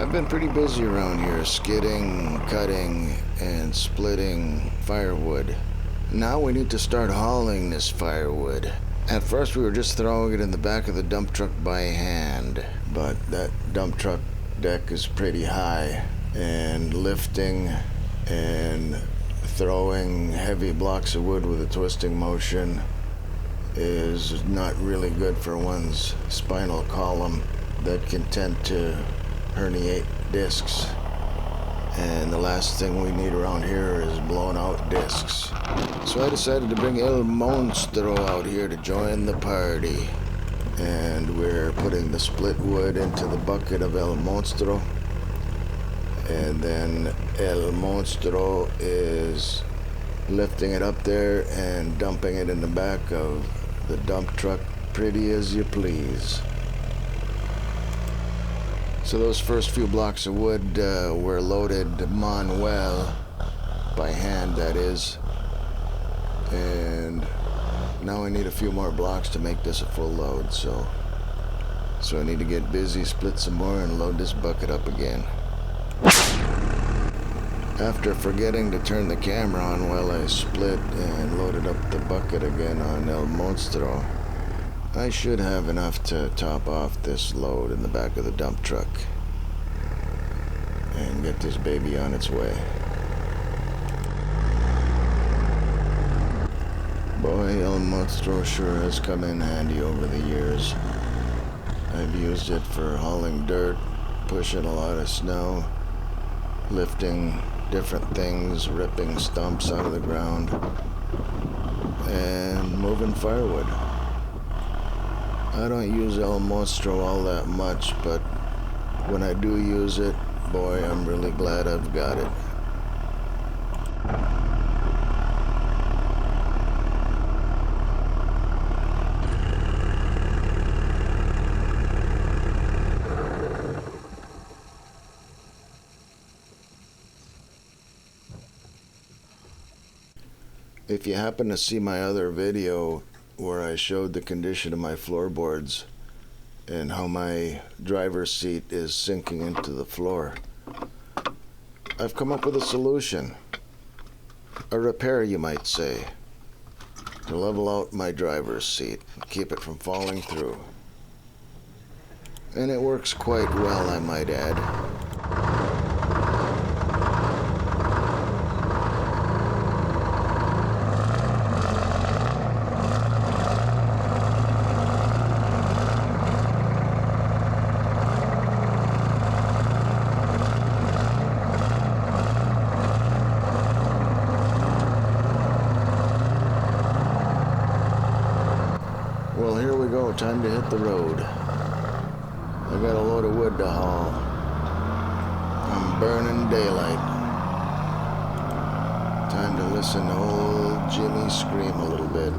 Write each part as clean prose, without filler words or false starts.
I've been pretty busy around here, skidding, cutting, and splitting firewood. Now we need to start hauling this firewood. At first we were just throwing it in the back of the dump truck by hand, but that dump truck deck is pretty high, and lifting and throwing heavy blocks of wood with a twisting motion is not really good for one's spinal column that can tend to herniate discs, and the last thing we need around here is blown out discs. So I decided to bring El Monstro out here to join the party, and we're putting the split wood into the bucket of El Monstro, and then El Monstro is lifting it up there and dumping it in the back of the dump truck, pretty as you please. So those first few blocks of wood were loaded manual, by hand that is, and now I need a few more blocks to make this a full load, so I need to get busy, split some more, and load this bucket up again. After forgetting to turn the camera on while I split and loaded up the bucket again on El Monstro, I should have enough to top off this load in the back of the dump truck and get this baby on its way. Boy, El Monstro sure has come in handy over the years. I've used it for hauling dirt, pushing a lot of snow, lifting different things, ripping stumps out of the ground, and moving firewood. I don't use El Monstro all that much, but when I do use it, boy, I'm really glad I've got it. If you happen to see my other video where I showed the condition of my floorboards and how my driver's seat is sinking into the floor, I've come up with a solution. A repair, you might say, to level out my driver's seat and keep it from falling through. And it works quite well, I might add. Well, here we go, time to hit the road. I got a load of wood to haul. I'm burning daylight. Time to listen to old Jimmy scream a little bit.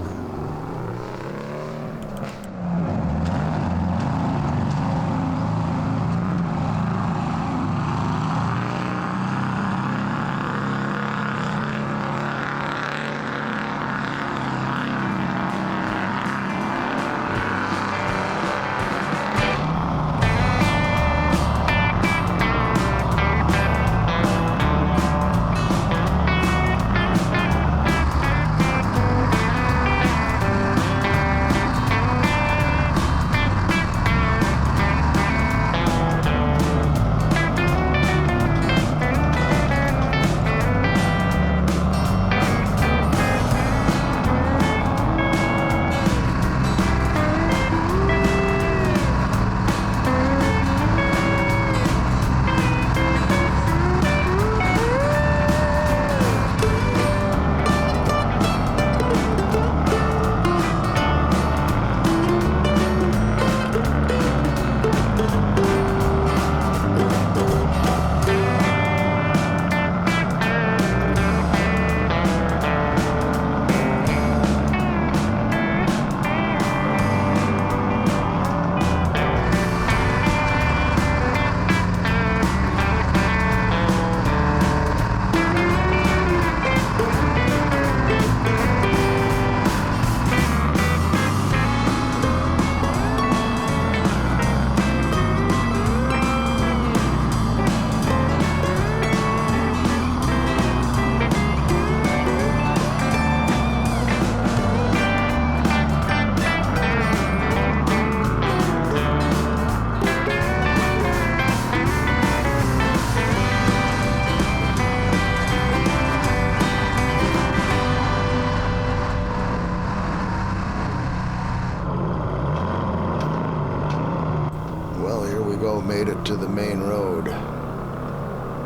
here we go, made it to the main road.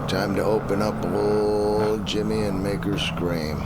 Time to open up old Jimmy and make her scream.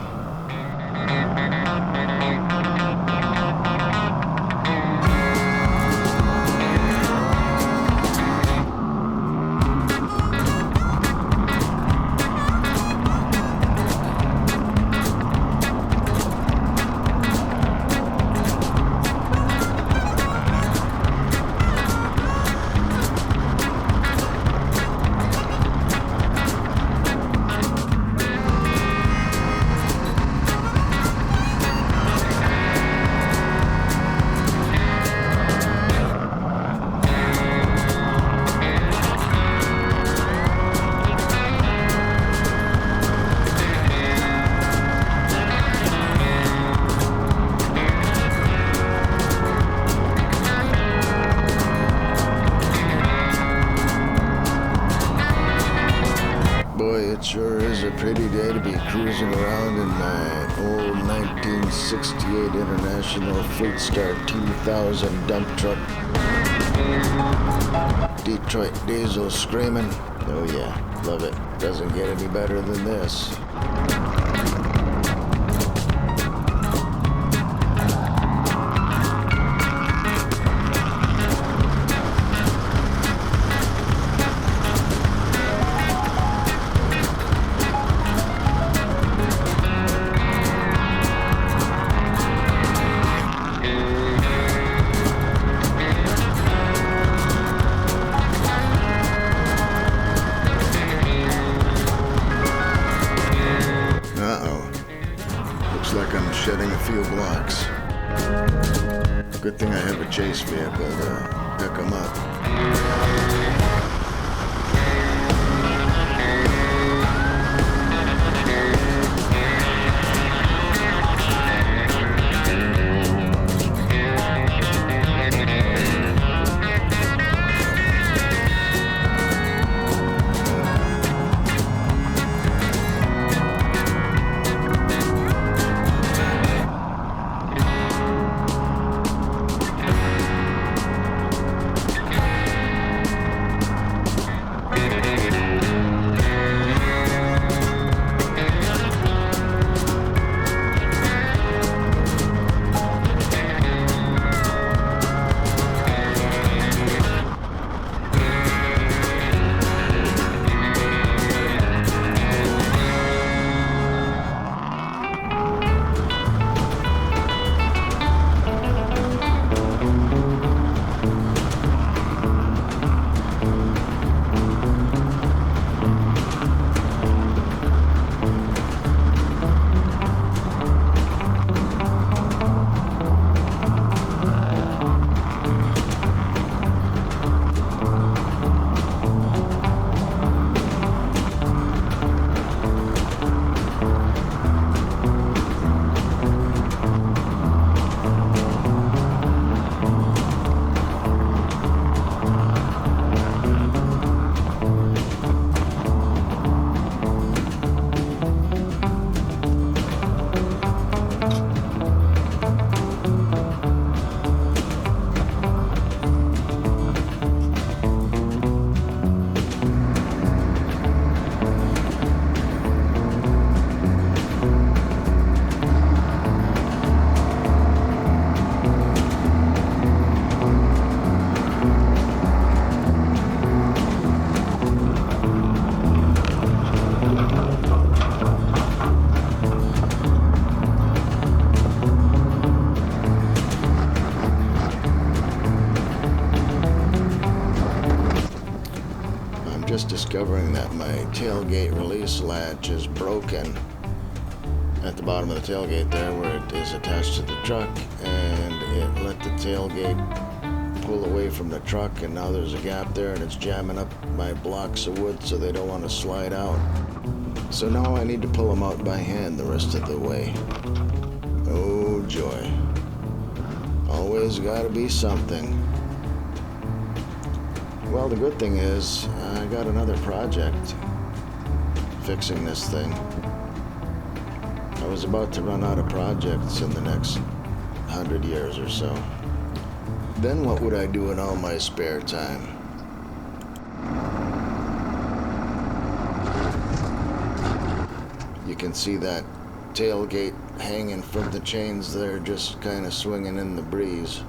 It sure is a pretty day to be cruising around in my old 1968 International Fleet Star 2000 dump truck. Detroit diesel screaming. Oh yeah, love it. Doesn't get any better than this. Like I'm shedding a few blocks. Good thing I have a chase vehicle to pick them up. Just discovering that my tailgate release latch is broken at the bottom of the tailgate there where it is attached to the truck, and it let the tailgate pull away from the truck, and now there's a gap there and it's jamming up my blocks of wood so they don't want to slide out. So now I need to pull them out by hand the rest of the way. Oh joy. Always gotta be something. Well, the good thing is, I got another project fixing this thing. I was about to run out of projects in the next 100 years or so. Then what would I do in all my spare time? You can see that tailgate hanging from the chains there, just kind of swinging in the breeze.